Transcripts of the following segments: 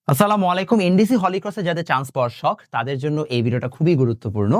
আসসালামু আলাইকুম। এনডিসি হলিক্রসে যাদের চান্স পাওয়ার শখ তাদের জন্য এই ভিডিওটা খুবই গুরুত্বপূর্ণ।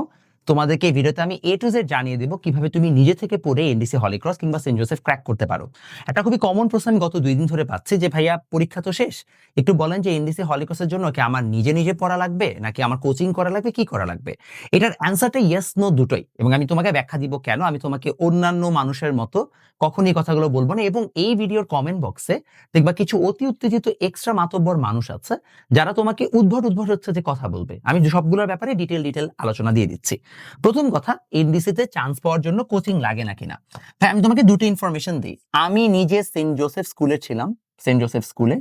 তোমাদেরকে এই ভিডিওতে আমি এ টু জেড জানিয়ে দেব কিভাবে তুমি নিজে থেকে পড়ে এনডিসি হলিক্রস কিংবা সেন্ট জোসেফ ক্র্যাক করতে পারো। একটা খুবই কমন প্রশ্ন আমি গত 2 দিন ধরে পাচ্ছি যে ভাইয়া পরীক্ষা তো শেষ, একটু বলেন যে এনডিসি হলিক্রসের জন্য কি আমার নিজে নিজে পড়া লাগবে নাকি আমার কোচিং করা লাগবে, কি করা লাগবে? এটার অ্যান্সারটা ইয়েস নো দুটোই, এবং আমি তোমাকে ব্যাখ্যা দিব কেন। আমি তোমাকে অন্যান্য মানুষের মতো কখনই কথাগুলো বলবো না, এবং এই ভিডিওর কমেন্ট বক্সে দেখবা কিছু অতি উত্তেজিত এক্সট্রা মাতব্বর মানুষ আছে যারা তোমাকে উদ্ভট উদ্ভট হচ্ছে যে কথা বলবে। আমি সবগুলোর ব্যাপারে ডিটেল আলোচনা দিয়ে দিচ্ছি। প্রথম কথা, এনডিসি তে চান্স পাওয়ার জন্য কোচিং লাগে নাকি না। হ্যাঁ, আমি তোমাকে দুটো ইনফরমেশন দিই। আমি নিজে সেন্ট জোসেফ স্কুলে ছিলাম, সেন্ট জোসেফ স্কুলে,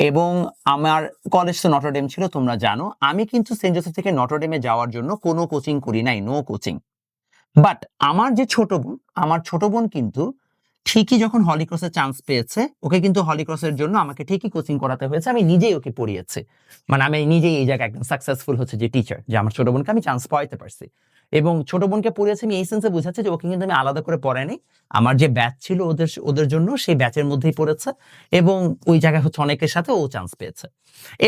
এবং আমার কলেজ তো নটরডেম ছিল, তোমরা জানো। আমি কিন্তু সেন্ট জোসেফ থেকে নটরডেমে যাওয়ার জন্য কোনো কোচিং করি নাই, নো কোচিং। বাট আমার যে ছোট বোন, আমার ছোট বোন কিন্তু ঠিকই যখন হলিক্রসে চান্স পেয়েছে, ওকে কিন্তু হলিক্রসের জন্য আমাকে ঠিকই কোচিং করাতে হয়েছে। আমি নিজেই ওকে পড়িয়েছি, মানে আমি নিজেই এই জায়গায় একদম সাকসেসফুল হচ্ছে যে টিচার, যে আমার ছোট বোনকে আমি চান্স পাইতে পারছি। এবং ছোট বোনকে পড়িয়েছি আমি এই সেন্সে বুঝাচ্ছি যে ওকে কিন্তু আমি আলাদা করে পড়াইনি। আমার যে ব্যাচ ছিল ওদের ওদের জন্য, সেই ব্যাচের মধ্যেই পড়েছে, এবং ওই জায়গায় হচ্ছে অনেকের সাথে ও চান্স পেয়েছে।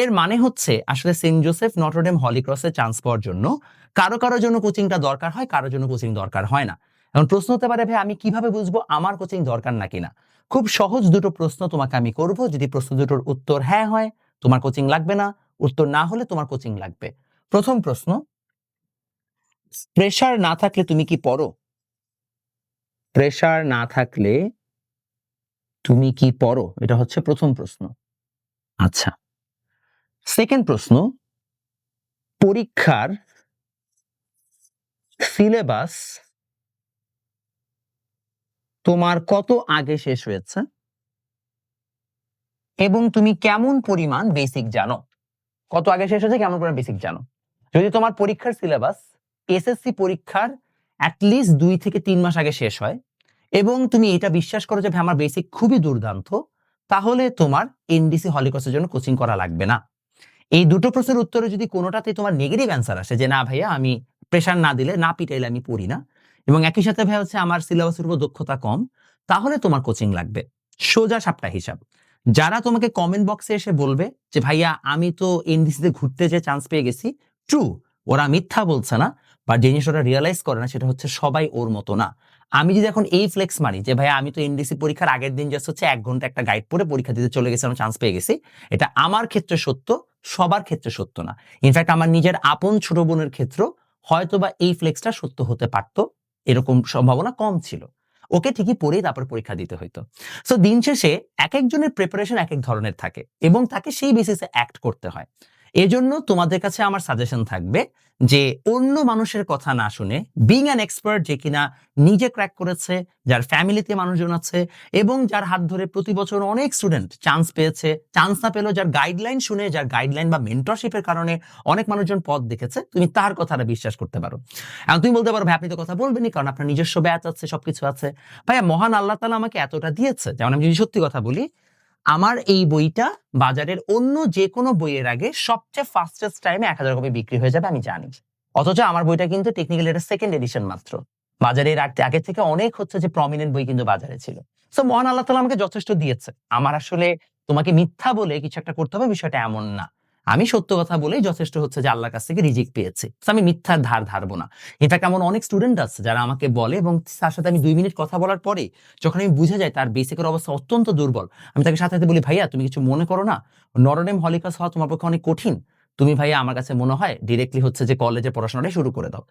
এর মানে হচ্ছে আসলে সেন্ট জোসেফ নটরডেম হলিক্রসে চান্স পাওয়ার জন্য কারো কারো জন্য কোচিংটা দরকার হয়, কারোর জন্য কোচিং দরকার হয় না। এখন প্রশ্ন হতে পারে, ভাই আমি কিভাবে বুঝবো আমার কোচিং দরকার নাকি না? খুব সহজ দুটো প্রশ্ন তোমাকে আমি করব। যদি প্রশ্ন দুটোর উত্তর হ্যাঁ হয়, তোমার কোচিং লাগবে না। উত্তর না হলে তোমার কোচিং লাগবে। প্রথম প্রশ্ন, প্রেসার না থাকলে তুমি কি পড়ো? প্রেসার না থাকলে তুমি কি পড়ো? এটা হচ্ছে প্রথম প্রশ্ন। আচ্ছা, সেকেন্ড প্রশ্ন, পরীক্ষার সিলেবাস তোমার কত আগে শেষ হয়েছে এবং তুমি কেমন পরিমাণ বেসিক জানো? কত আগে শেষ হয়েছে, কেমন পরিমাণ বেসিক জানো? যদি তোমার পরীক্ষার সিলেবাস এসএসসি পরীক্ষার অ্যাটলিস্ট 2 থেকে 3 মাস আগে শেষ হয় এবং তুমি এটা বিশ্বাস করো যে ভাই আমার বেসিক খুবই দুর্দান্ত, তাহলে তোমার এনডিসি হলিক্রসের জন্য কোচিং করা লাগবে না। এই দুটো প্রশ্নের উত্তরে যদি কোনোটাতে তোমার নেগেটিভ অ্যান্সার আসে যে না ভাইয়া আমি প্রেশার না দিলে, না পিটাইলে আমি পড়ি না, এবং একই সাথে ভাই হচ্ছে আমার সিলেবাসের উপর দক্ষতা কম, তাহলে তোমার কোচিং লাগবে। সোজা সাপটা হিসাব। যারা তোমাকে কমেন্ট বক্সে এসে বলবে যে ভাইয়া আমি তো এনডিসি তে ঘুরতে যে চান্স পেয়ে গেছি, ট্রু, ওরা মিথ্যা বলছে না, বা যে জিনিস ওরা রিয়েলাইজ করে না সেটা হচ্ছে সবাই ওর মতো না। আমি যদি এখন এই ফ্লেক্স মারি যে ভাইয়া আমি তো এনডিসি পরীক্ষার আগের দিন জাস্ট হচ্ছে 1 ঘন্টা একটা গাইড পড়ে পরীক্ষা দিতে চলে গেছিলাম, চান্স পেয়ে গেছি, এটা আমার ক্ষেত্রে সত্য, সবার ক্ষেত্রে সত্য না। ইনফ্যাক্ট আমার নিজের আপন ছোট বোনের ক্ষেত্রে হয়তোবা এই ফ্লেক্সটা সত্য হতে পারতো, এরকম সম্ভাবনা কম ছিল। ওকে ঠিকই পড়েই তারপর পরীক্ষা দিতে হইতো। সো দিন শেষে এক একজনের প্রিপারেশন এক এক ধরনের থাকে এবং তাকে সেই বেসিসে অ্যাক্ট করতে হয়। এজন্য তোমাদের কাছে আমার সাজেশন থাকবে যে অন্য মানুষের কথা না শুনে, বিং অ্যান এক্সপার্ট, যে কিনা নিজে ক্র্যাক করেছে, যার ফ্যামিলিতে মানুষজন আছে, এবং যার হাত ধরে প্রতি বছর অনেক স্টুডেন্ট চান্স পেয়েছে, চান্স না পেলেও যার গাইডলাইন শুনে, যার গাইডলাইন বা মেন্টরশিপের কারণে অনেক মানুষজন পথ দেখেছে, তুমি তার কথাটা বিশ্বাস করতে পারো। এখন তুমি বলতে পারো ভাই আপনি তো কথা বলবেনই, কারণ আপনার নিজস্ব ব্যাচ আছে, সবকিছু আছে। ভাইয়া মহান আল্লাহ তাআলা আমাকে এতটা দিয়েছে, যেমন আমি যদি সত্যি কথা বলি, আমার এই বইটা বাজারের অন্য যে কোনো বইয়ের আগে সবচেয়ে ফাস্টেস্ট টাইমে 1000 কপি বিক্রি হয়ে যাবে, আমি জানি। অথচ আমার বইটা কিন্তু টেকনিক্যালি এটা সেকেন্ড এডিশন মাত্র। বাজারে এর আগে থেকে অনেক হচ্ছে যে প্রমিনেন্ট বই কিন্তু বাজারে ছিল। সো মহান আল্লাহ তাআলা আমাকে যথেষ্ট দিয়েছে। আমার আসলে তোমাকে মিথ্যা বলে কিছু একটা করতে হবে বিষয়টা এমন না। আমি সত্য কথা বলেই যথেষ্ট হচ্ছে যে আল্লাহর কাছ থেকে রিজিক পেয়েছি। সো আমি মিথ্যার ধার ধারবো না। ইনফ্যাক্ট এমন অনেক স্টুডেন্ট আছে যারা আমাকে বলে, এবং তার সাথে আমি 2 মিনিট কথা বলার পরে যখন আমি বুঝে যাই তার বেসিকের অবস্থা অত্যন্ত দুর্বল, আমি তাকে সাথে বলি ভাইয়া তুমি কিছু মনে করো না, নটরডেম হলিক্রস হওয়া তোমার পক্ষে অনেক কঠিন, তুমি ভাইয়া আমার কাছে মনে হয় ডিরেক্টলি হচ্ছে যে কলেজে পড়াশোনাটাই শুরু করে দাও।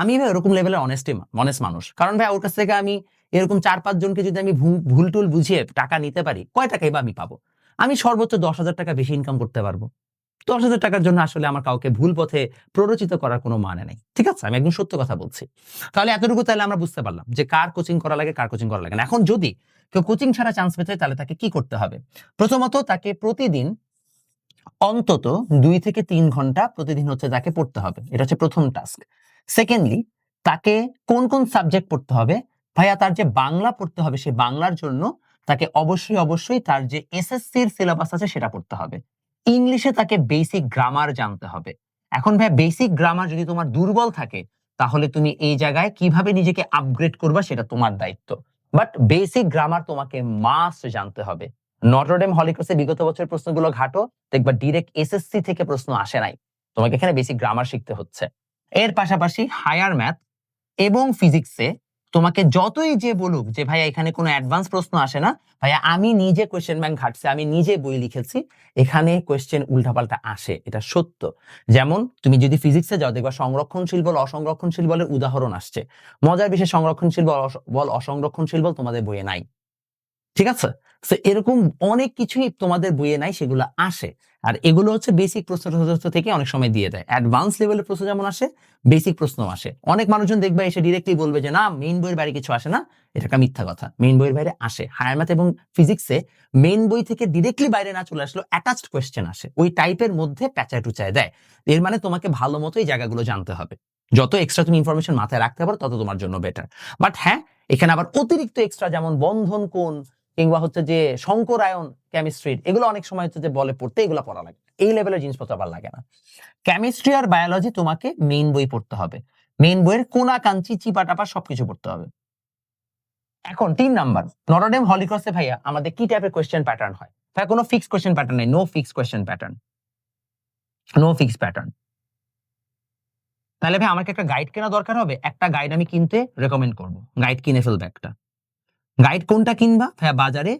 আমি ভাই এরকম লেভেলের অনেস্ট মানুষ, কারণ ভাই ওর কাছ থেকে আমি এরকম 4-5 জনকে যদি আমি ভুল টুল বুঝিয়ে টাকা নিতে পারি, কয় টাকাই বা আমি পাবো? আমি সর্বোচ্চ 10,000 টাকা বেশি ইনকাম করতে পারবো। 10,000 টাকার জন্য আসলে আমার কাউকে ভুল পথে প্ররোচিত করার কোনো মানে নেই। ঠিক আছে, আমি একদম সত্য কথা বলছি। তাহলে এতটুকু তাহলে আমরা বুঝতে পারলাম যে কার কোচিং করা লাগে, কার কোচিং করা লাগে না। এখন যদি কেউ কোচিং ছাড়া চান্স পেতে চায়, তাহলে তাকে কি করতে হবে? প্রথমত তাকে প্রতিদিন অন্তত 2 থেকে 3 ঘন্টা প্রতিদিন হচ্ছে তাকে পড়তে হবে, এটা হচ্ছে প্রথম টাস্ক। সেকেন্ডলি, তাকে কোন কোন সাবজেক্ট পড়তে হবে? ভাইয়া তার যে বাংলা পড়তে হবে, সে বাংলার জন্য তাকে অবশ্যই তার যে এসএসসির সিলেবাস আছে সেটা পড়তে হবে। ইংলিশে তাকে বেসিক গ্রামার জানতে হবে। এখন ভাই বেসিক গ্রামার যদি তোমার দুর্বল থাকে, তাহলে তুমি এই জায়গায় কিভাবে নিজেকে আপগ্রেড করবা সেটা তোমার দায়িত্ব। বাট বেসিক গ্রামার তোমাকে মাস্ট জানতে হবে, নটরডেম হলি ক্রসে বিগত বছরের প্রশ্নগুলো ঘাটো, দেখবা ডিরেক্ট এসএসসি থেকে প্রশ্ন আসে নাই, তোমাকে এখানে বেসিক গ্রামার শিখতে হচ্ছে। এর পাশাপাশি হায়ার ম্যাথ এবং ফিজিক্সে তোমাকে যতই যে বলুক যে ভাইয়া এখানে কোনো অ্যাডভান্স প্রশ্ন আসে না, ভাইয়া আমি নিজে কোয়েশ্চেন ব্যাংক ঘাটছি, আমি নিজে বই লিখেছি, এখানে কোয়েশ্চেন উল্টাপাল্টা আসে, এটা সত্য। যেমন তুমি যদি ফিজিক্সে যাও দেখবা সংরক্ষণশীল বল অসংরক্ষণশীল বলের উদাহরণ আসছে। মজার বিষয় সংরক্ষণশীল বল অসংরক্ষণশীল বল তোমাদের বইয়ে নাই, ঠিক আছে? তো এরকম অনেক কিছুই তোমাদের বইয়ে নাই, সেগুলো আসে। আর এগুলো হচ্ছে বেসিক প্রশ্ন থেকে অনেক সময় দিয়ে দেয়। অ্যাডভান্স লেভেলের প্রশ্ন যেমন আসে, বেসিক প্রশ্ন আসে। অনেক মানুষজন দেখবে এসে ডিরেক্টলি বলবে যে না মেইন বইয়ের বাইরে কিছু আসে না, এটা একটা মিথ্যা কথা। মেইন বইয়ের বাইরে আসে। হায়ার ম্যাথ এবং ফিজিক্সে মেইন বই থেকে ডিরেক্টলি বাইরে না চলে আসলেও অ্যাটাচড কোয়েশ্চেন আসে, ওই টাইপের মধ্যে প্যাচায় টুচায় দেয়। এর মানে তোমাকে ভালো মতো এই জায়গাগুলো জানতে হবে। যত এক্সট্রা তুমি ইনফরমেশন মাথায় রাখতে পারো তত তোমার জন্য বেটার। বাট হ্যাঁ, এখানে আবার অতিরিক্ত এক্সট্রা যেমন বন্ধন কোণ কিংবা হচ্ছে যে শঙ্করায়ন কেমিস্ট্রির, এগুলো অনেক সময় হচ্ছে যে বলে পড়তে, এগুলো পড়া লাগে। এই লেভেলের জিনিসপত্র আবার লাগে না। কেমিস্ট্রি আর বায়োলজি তোমাকে মেইন বই পড়তে হবে, মেইন বইয়ের কোনা কাঞ্চি চিপাটাপা সবকিছু পড়তে হবে। এখন 3 নাম্বার, নটরডেম হলি ক্রসে ভাইয়া আমাদের কি টাইপের কোয়েশ্চেন প্যাটার্ন হয়? ভাই কোনো ফিক্সড কোয়েশ্চেন প্যাটার্ন নেই, no fixed question pattern, no fixed pattern. তাহলে ভাই আমাকে একটা গাইড কেনা দরকার হবে, একটা গাইড আমি কিনতে রেকমেন্ড করব, গাইড কিনে ফেলবে একটা। গাইড কোনটা কিনবা ভাইয়া? বাজারে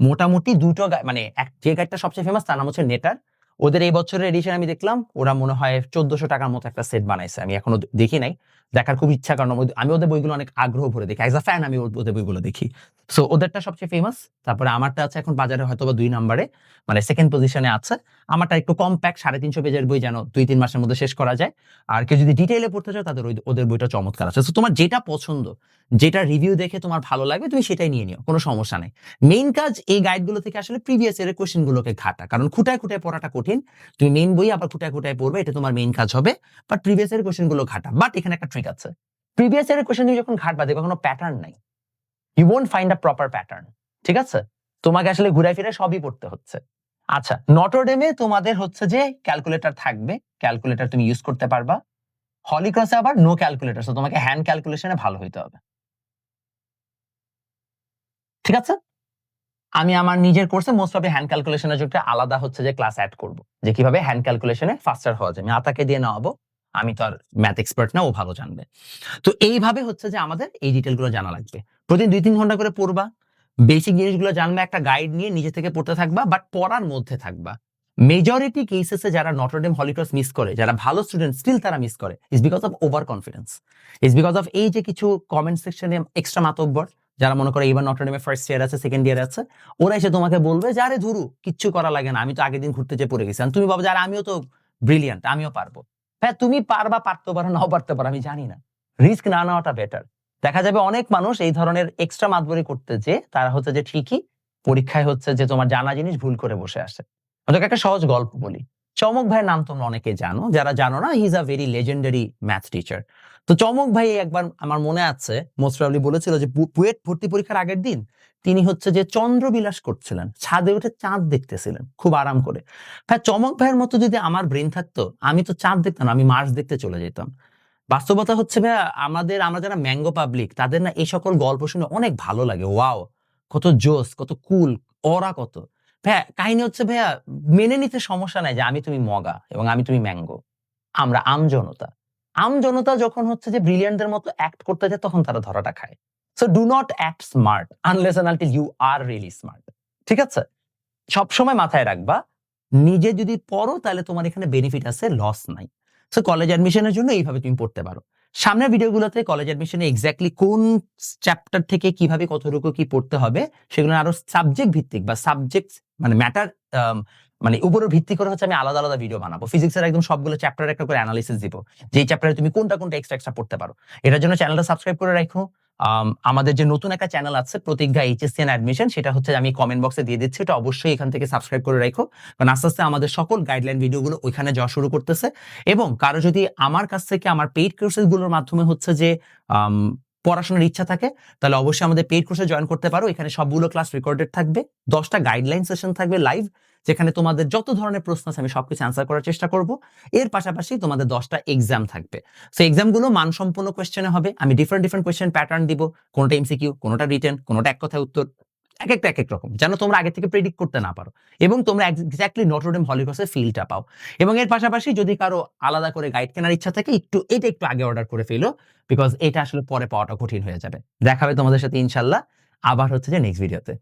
মোটামুটি দুটো মানে যে গাইডটা সবচেয়ে ফেমাস তার নাম হচ্ছে নেটার। ওদের এই বছরের এডিশন আমি দেখলাম, ওরা মনে হয় 1400 টাকার মতো একটা সেট বানাইছে। আমি এখনো দেখি নাই, দেখার খুব ইচ্ছা, কারণ আমি ওদের বইগুলো অনেক আগ্রহ ভরে দেখি, অ্যাজ আ ফ্যান আমি ওদের বইগুলো দেখি। সো ওদেরটা সবচেয়ে ফেমাস। তারপরে আমারটা আছে এখন বাজারে হয়তো বা 2 নম্বরে, মানে সেকেন্ড পজিশনে আছে। আমারটা একটু কম্প্যাক্ট 350 পেজের বই, যেন 2-3 মাসের মধ্যে শেষ করা যায়। আর কেউ যদি ডিটেইলে পড়তে চাও তাদের ওদের বইটা চমৎকার আছে। সো তোমার যেটা পছন্দ, যেটা রিভিউ দেখে তোমার ভালো লাগবে, তুমি সেটাই নিয়ে নিও, কোনো সমস্যা নেই। মেইন কাজ এই গাইডগুলো থেকে আসলে প্রিভিয়াস ইয়ারের কোশ্চেনগুলোকে ঘাটা, কারণ খুঁটায় খুঁটায় পড়াটা কঠিন। তুমি মেইন বই আবার খুঁটায় খুঁটায় পড়বে, এটা তোমার মেইন কাজ হবে। বাট প্রিভিয়াস ইয়ারের কোশ্চেনগুলো ঘাটা। বাট এখানে একটা ট্রিক আছে, প্রিভিয়াস ইয়ারের কোশ্চেন তুমি যখন ঘাটবা দেখবা কোনো প্যাটার্ন নাই, you won't find a proper pattern, ঠিক আছে? তোমাকে আসলে ঘুরায় ফিরে সবই পড়তে হচ্ছে। আচ্ছা, নটরডেমে তোমাদের হচ্ছে যে ক্যালকুলেটর থাকবে, ক্যালকুলেটর তুমি ইউজ করতে পারবা। হলি ক্রসে আবার নো ক্যালকুলেটর, সো তোমাকে হ্যান্ড ক্যালকুলেশনে ভালো হইতে হবে, ঠিক আছে? আমি আমার নিজের কোর্সে মোস্ট অফ হ্যান্ড ক্যালকুলেশনের জন্য আলাদা হচ্ছে যে ক্লাস অ্যাড করব, যে কিভাবে হ্যান্ড ক্যালকুলেশনে ফাস্টার হওয়া যায়। আমি আতাকে দিয়ে নেওয়াবো, আমি তো আর ম্যাথ এক্সপার্ট না, ও ভালো জানবে। তো এইভাবে হচ্ছে যে আমাদের এই ডিটেলগুলো জানা লাগবে। প্রতিদিন 2-3 ঘন্টা করে পড়বা, বেসিক জিনিসগুলো জানবে, একটা গাইড নিয়ে নিজে থেকে পড়তে থাকবা, বাট পড়ার মধ্যে থাকবা। মেজরিটি কেসেসে যারা নটরডেম হলি ক্রস মিস করে, যারা ভালো স্টুডেন্ট স্টিল তারা মিস করে, is because of over confidence, is because of এই যে কিছু কমেন্ট সেকশনে এক্সট্রা মাতব্বর, যারা মনে করে এবার নটরডেমে ফার্স্ট ইয়ার আছে, সেকেন্ড ইয়ার আছে, ওরা এসে তোমাকে বলবে যে আরে ধুরু কিচ্ছু করা লাগে না, আমি তো আগের দিন ঘুরতে যেয়ে পড়ে গেছি। তুমি ভাবো যে আরে আমিও তো ব্রিলিয়ান্ট, আমিও পারবো। হ্যাঁ, তুমি পারবা, পারতে পারো, নাও পারতে পারো, আমি জানি না। রিস্ক না নেওয়াটা বেটার। দেখা যাবে অনেক মানুষ এই ধরনের এক্সট্রা মাতবরি করতে যে তারা হচ্ছে যে ঠিকই পরীক্ষায় হচ্ছে যে তোমার জানা জিনিস ভুল করে বসে আসে। তোকে একটা সহজ গল্প বলি। চমক ভাইয়ের নাম তোমরা অনেকে জানো, যারা জানো না, he is a very legendary math teacher. তো চমক ভাই একবার আমার মনে আছে মোস্ট প্রবাবলি বলেছিল যে বুয়েট ভর্তি পরীক্ষার আগের দিন তিনি হচ্ছে যে চন্দ্রবিলাস করছিলেন, ছাদে উঠে চাঁদ দেখতেছিলেন খুব আরাম করে। হ্যাঁ, চমক ভাইয়ের মতো যদি আমার ব্রেন থাকতো, আমি তো চাঁদ দেখতাম না, আমি মার্স দেখতে চলে যেতাম। বাস্তবতা হচ্ছে ভাইয়া, আমরা যারা ম্যাঙ্গো পাবলিক, তাদের না এই সকল গল্প শুনে অনেক ভালো লাগে। ওয়াও, কত জোস, কত কুল, অরা কত। ভাইয়া কাহিনী হচ্ছে ভাইয়া, মেনে নিতে সমস্যা নাই যে আমি তুমি মগা এবং আমি তুমি ম্যাঙ্গো, আমরা আমজনতা। আমজনতা যখন হচ্ছে যে ব্রিলিয়ান্টদের মতো অ্যাক্ট করতে যায়, তখন তারা ধরাটা খায়। So do not act smart unless and until you are really smart, ঠিক আছে? সবসময় মাথায় রাখবা, নিজে যদি পড়ো তাহলে তোমার এখানে বেনিফিট আছে, লস নাই। সো কলেজ অ্যাডমিশনের জন্য এইভাবে তুমি পড়তে পারো। সামনের ভিডিওগুলোতে কলেজ অ্যাডমিশনে এক্স্যাক্টলি কোন চ্যাপ্টার থেকে কিভাবে কতটুকু কি পড়তে হবে, সেগুলো আরো সাবজেক্ট ভিত্তিক বা সাবজেক্ট মানে ম্যাটার মানে উপরের ভিত্তি করে হচ্ছে আমি আলাদা আলাদা ভিডিও বানাবো। ফিজিক্সের একদম সবগুলো চ্যাপ্টার একটা করে অ্যানালিসিস দিব, যে চ্যাপ্টারে তুমি কোনটা কোনটা এক্সট্রা পড়তে পারো। এটার জন্য চ্যানেলটা সাবস্ক্রাইব করে রাখো। আমাদের যে নতুন একটা চ্যানেল আছে প্রতিজ্ঞা এইচএসসি এন্ড অ্যাডমিশন, সেটা হচ্ছে আমি কমেন্ট বক্সে দিয়ে দিচ্ছি, এটা অবশ্যই এখান থেকে সাবস্ক্রাইব করে রাখো, কারণ আস্তে আস্তে আমাদের সকল গাইডলাইন ভিডিওগুলো ওইখানে যাওয়া শুরু করতেছে। এবং কারো যদি আমার কাছ থেকে আমার পেইড কোর্সেস গুলোর মাধ্যমে হচ্ছে যে পড়াশোনার ইচ্ছা থাকে, তাহলে অবশ্যই আমাদের পেইড কোর্সে জয়েন করতে পারো। এখানে সবগুলো ক্লাস রেকর্ডেড থাকবে, 10টা গাইডলাইন সেশন থাকবে লাইভ, যেখানে তোমাদের যত ধরনের প্রশ্ন আছে আমি সবকিছু অ্যান্সার করার চেষ্টা করব। এর পাশাপাশি তোমাদের 10টা এক্সাম থাকবে। সো এক্সামগুলো মানসম্পন্ন কোয়েশ্চেনে হবে, আমি ডিফারেন্ট কোয়েশ্চেন প্যাটার্ন দিব, কোনটা এমসিকিউ, কোনটা রিটেন, কোনটা এক কথায় উত্তর, এক একটা এক এক রকম, যেন তোমরা আগে থেকে প্রেডিক্ট করতে না পারো এবং তোমরা এক্স্যাক্টলি নটরডেম হলি ক্রসের ফিলটা পাও। এবং এর পাশাপাশি যদি কারো আলাদা করে গাইড কেনার ইচ্ছা থাকে এটা একটু আগে অর্ডার করে ফেলো, বিকজ এটা আসলে পরে পাওয়াটা কঠিন হয়ে যাবে। দেখা হবে তোমাদের সাথে ইনশাল্লাহ আবার হচ্ছে যে নেক্সট ভিডিওতে।